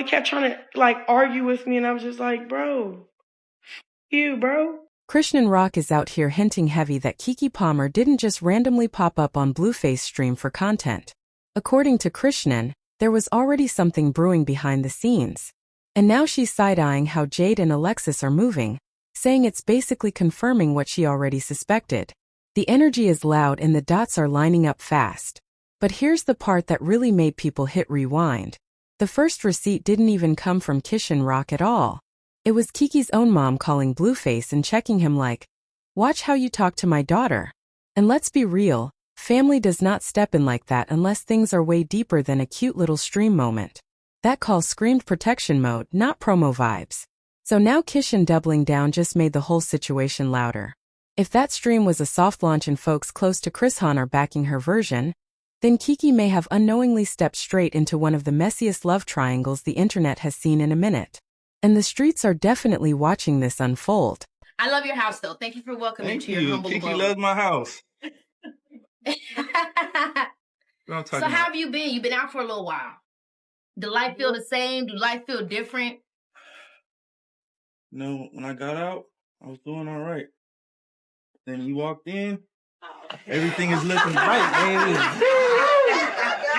they kept trying to like argue with me, and I was just like, bro, bro. Chrisean Rock is out here hinting heavy that Keke Palmer didn't just randomly pop up on Blueface stream for content. According to Chrisean, there was already something brewing behind the scenes. And now she's side-eyeing how Jade and Alexis are moving, saying it's basically confirming what she already suspected. The energy is loud and the dots are lining up fast. But here's the part that really made people hit rewind. The first receipt didn't even come from Chrisean Rock at all. It was Keke's own mom calling Blueface and checking him like, "Watch how you talk to my daughter." And let's be real, family does not step in like that unless things are way deeper than a cute little stream moment. That call screamed protection mode, not promo vibes. So now Chrisean doubling down just made the whole situation louder. If that stream was a soft launch and folks close to Chrisean are backing her version, then Keke may have unknowingly stepped straight into one of the messiest love triangles the internet has seen in a minute. And the streets are definitely watching this unfold. I love your house, though. Thank you for welcoming to your humble abode. Keke loves my house. So how have you been? You've been out for a little while. Do life feel the same? Do life feel different? No, when I got out, I was doing all right. Then you walked in, everything is looking bright, man.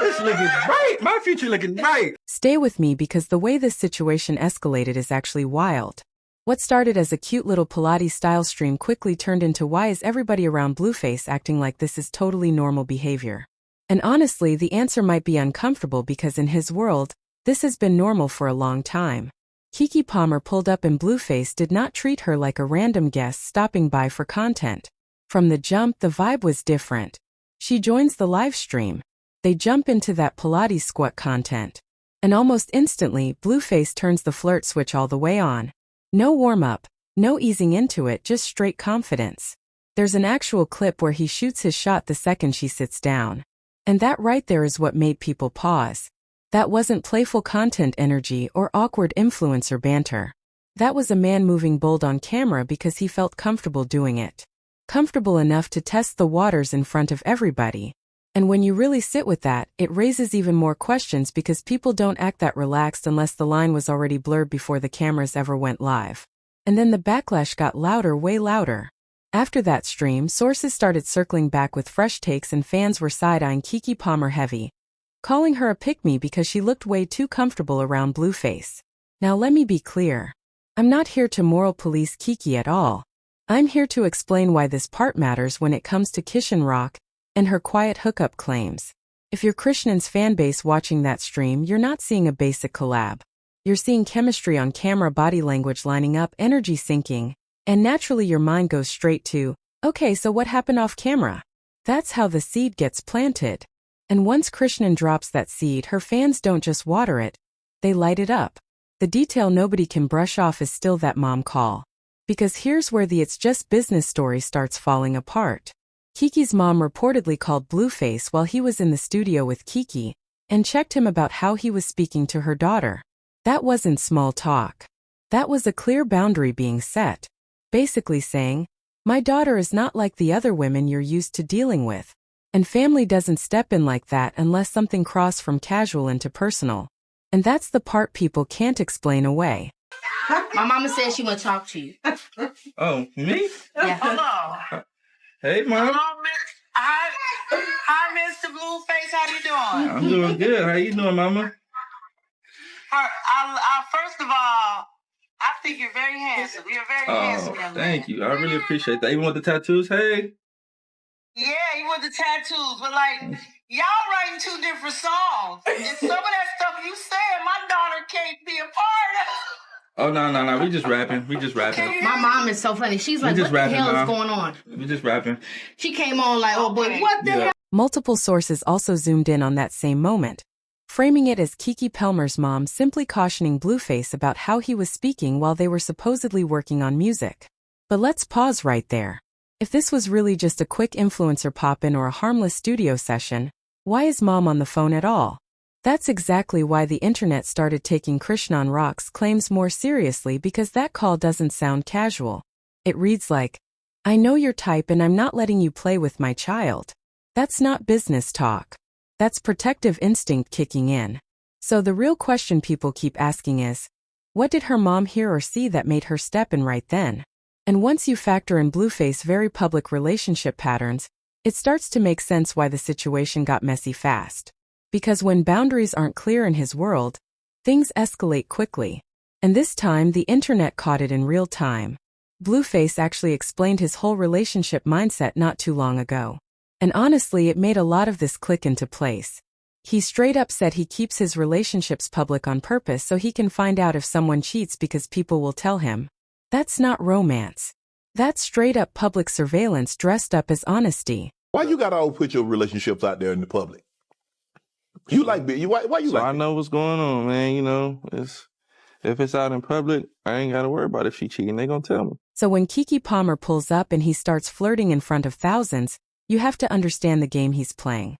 It's looking bright. My future looking bright. Stay with me because the way this situation escalated is actually wild. What started as a cute little Pilates-style stream quickly turned into why is everybody around Blueface acting like this is totally normal behavior. And honestly, the answer might be uncomfortable because in his world, this has been normal for a long time. Keke Palmer pulled up and Blueface did not treat her like a random guest stopping by for content. From the jump, the vibe was different. She joins the live stream. They jump into that Pilates squat content. And almost instantly, Blueface turns the flirt switch all the way on. No warm-up, no easing into it, just straight confidence. There's an actual clip where he shoots his shot the second she sits down. And that right there is what made people pause. That wasn't playful content energy or awkward influencer banter. That was a man moving bold on camera because he felt comfortable doing it. Comfortable enough to test the waters in front of everybody. And when you really sit with that, it raises even more questions because people don't act that relaxed unless the line was already blurred before the cameras ever went live. And then the backlash got louder, way louder. After that stream, sources started circling back with fresh takes and fans were side-eyeing Keke Palmer heavy, calling her a pick-me because she looked way too comfortable around Blueface. Now let me be clear. I'm not here to moral police Keke at all. I'm here to explain why this part matters when it comes to Chrisean Rock and her quiet hookup claims. If you're Chrisean's fanbase watching that stream, you're not seeing a basic collab. You're seeing chemistry on camera, body language lining up, energy syncing, and naturally your mind goes straight to, okay, so what happened off camera? That's how the seed gets planted. And once Chrisean drops that seed, her fans don't just water it, they light it up. The detail nobody can brush off is still that mom call. Because here's where the it's just business story starts falling apart. Keke's mom reportedly called Blueface while he was in the studio with Keke and checked him about how he was speaking to her daughter. That wasn't small talk. That was a clear boundary being set. Basically saying, my daughter is not like the other women you're used to dealing with. And family doesn't step in like that unless something crossed from casual into personal. And that's the part people can't explain away. My mama said she want to talk to you. Oh, me? Yeah. Hello. Hey, Mom. Hello, Miss. Hi, Mr. Blueface. How you doing? I'm doing good. How you doing, Mama? First of all, I think you're very handsome. You're very handsome, young man. Thank you. I really appreciate that. Even with the tattoos, hey? Yeah, you with the tattoos, but like, y'all writing two different songs. And some of that stuff you said, my daughter can't be a part of. Oh, no. We just rapping. My mom is so funny. She's like, what the hell is going on? We just rapping. She came on like, oh boy, what the hell? Multiple sources also zoomed in on that same moment, framing it as Keke Palmer's mom simply cautioning Blueface about how he was speaking while they were supposedly working on music. But let's pause right there. If this was really just a quick influencer pop-in or a harmless studio session, why is mom on the phone at all? That's exactly why the internet started taking Chrisean Rock's claims more seriously, because that call doesn't sound casual. It reads like, I know your type and I'm not letting you play with my child. That's not business talk. That's protective instinct kicking in. So the real question people keep asking is, what did her mom hear or see that made her step in right then? And once you factor in Blueface's very public relationship patterns, it starts to make sense why the situation got messy fast. Because when boundaries aren't clear in his world, things escalate quickly. And this time the internet caught it in real time. Blueface actually explained his whole relationship mindset not too long ago. And honestly, it made a lot of this click into place. He straight up said he keeps his relationships public on purpose so he can find out if someone cheats because people will tell him. That's not romance. That's straight up public surveillance dressed up as honesty. Why you gotta always put your relationships out there in the public? You like why you like I know what's going on, man. You know, if it's out in public, I ain't gotta worry about if she cheating. They gonna tell me. So when Keke Palmer pulls up and he starts flirting in front of thousands, you have to understand the game he's playing.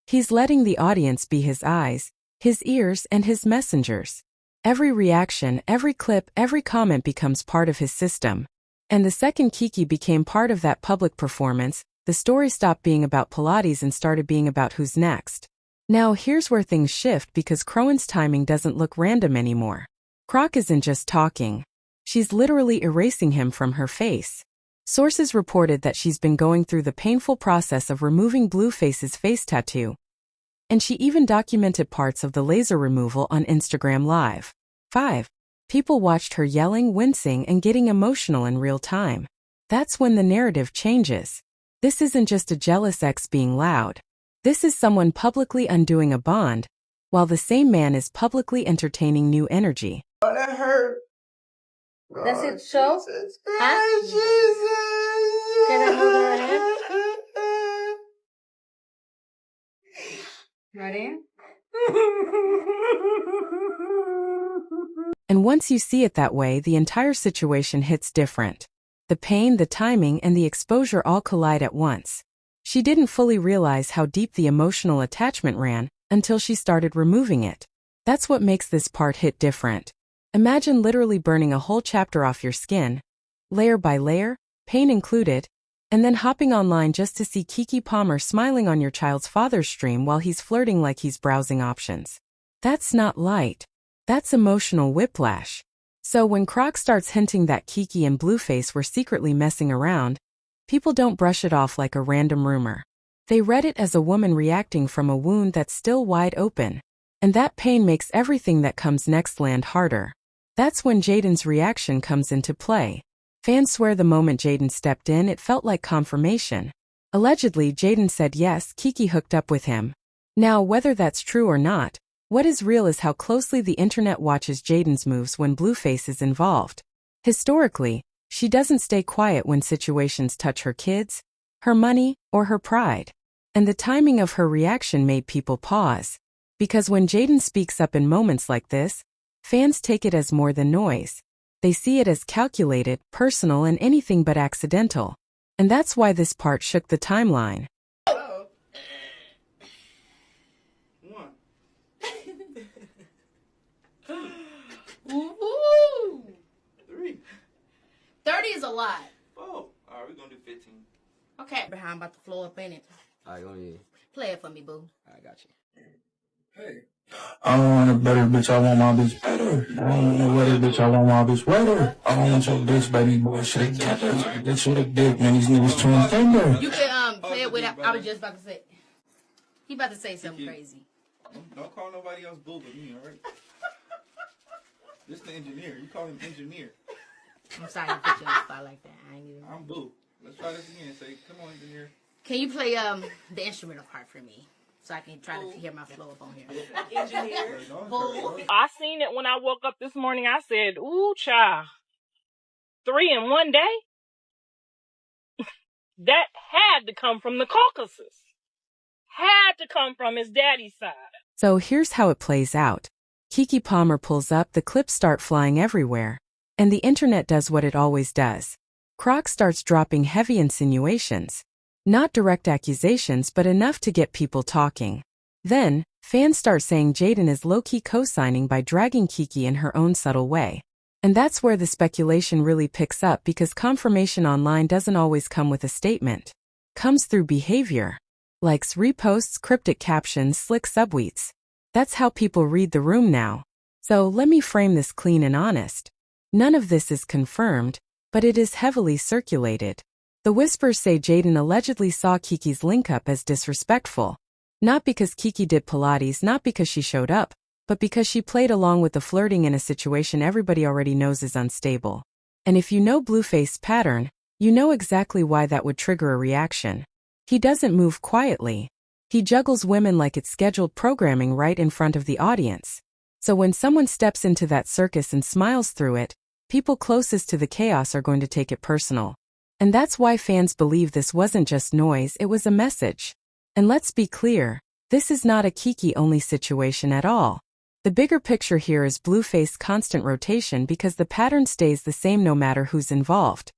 He's letting the audience be his eyes, his ears, and his messengers. Every reaction, every clip, every comment becomes part of his system. And the second Keke became part of that public performance, the story stopped being about Pilates and started being about who's next. Now here's where things shift because Crowan's timing doesn't look random anymore. Croc isn't just talking. She's literally erasing him from her face. Sources reported that she's been going through the painful process of removing Blueface's face tattoo. And she even documented parts of the laser removal on Instagram Live. 5. People watched her yelling, wincing, and getting emotional in real time. That's when the narrative changes. This isn't just a jealous ex being loud. This is someone publicly undoing a bond, while the same man is publicly entertaining new energy. Oh, that hurt. That's it, show? Huh? Jesus. Can I hold her hand? Ready? And once you see it that way, the entire situation hits different. The pain, the timing, and the exposure all collide at once. She didn't fully realize how deep the emotional attachment ran until she started removing it. That's what makes this part hit different. Imagine literally burning a whole chapter off your skin, layer by layer, pain included, and then hopping online just to see Keke Palmer smiling on your child's father's stream while he's flirting like he's browsing options. That's not light. That's emotional whiplash. So when Croc starts hinting that Keke and Blueface were secretly messing around, people don't brush it off like a random rumor. They read it as a woman reacting from a wound that's still wide open. And that pain makes everything that comes next land harder. That's when Jaden's reaction comes into play. Fans swear the moment Jaden stepped in, it felt like confirmation. Allegedly, Jaden said yes, Keke hooked up with him. Now, whether that's true or not, what is real is how closely the internet watches Jaden's moves when Blueface is involved. Historically, she doesn't stay quiet when situations touch her kids, her money, or her pride. And the timing of her reaction made people pause. Because when Jaden speaks up in moments like this, fans take it as more than noise. They see it as calculated, personal, and anything but accidental. And that's why this part shook the timeline. Woo-hoo! 3. 30 is a lot. 4. All right, we're gonna do 15. Okay. Behind about to flow up in it. All right, go ahead. Play it for me, boo. I got you. Hey. I don't want a better bitch, I want my bitch better. I don't want a wetter bitch, I want my bitch wetter. I don't want your bitch, baby boy, shit get her. Bitch with a dick, man, these niggas transgender. You can play it without. I was just about to say. He about to say something crazy. Don't call nobody else boo but me, all right? This the engineer. You call him engineer. I'm sorry to put you on the spot like that. I ain't even. I'm boo. Let's try this again. Say, come on, engineer. Can you play the instrumental part for me? So I can try to hear my flow up on here. Engineer. I seen it when I woke up this morning. I said, ooh, child. 3 in one day? That had to come from the Caucasus. Had to come from his daddy's side. So here's how it plays out. Keke Palmer pulls up, the clips start flying everywhere. And the internet does what it always does. Croc starts dropping heavy insinuations. Not direct accusations, but enough to get people talking. Then, fans start saying Jaden is low-key co-signing by dragging Keke in her own subtle way. And that's where the speculation really picks up because confirmation online doesn't always come with a statement. Comes through behavior. Likes, reposts, cryptic captions, slick subtweets. That's how people read the room now. So let me frame this clean and honest. None of this is confirmed, but it is heavily circulated. The whispers say Jaden allegedly saw Keke's link-up as disrespectful. Not because Keke did Pilates, not because she showed up, but because she played along with the flirting in a situation everybody already knows is unstable. And if you know Blueface's pattern, you know exactly why that would trigger a reaction. He doesn't move quietly. He juggles women like it's scheduled programming right in front of the audience. So when someone steps into that circus and smiles through it, people closest to the chaos are going to take it personal. And that's why fans believe this wasn't just noise, it was a message. And let's be clear, this is not a Keke-only situation at all. The bigger picture here is Blueface's constant rotation because the pattern stays the same no matter who's involved.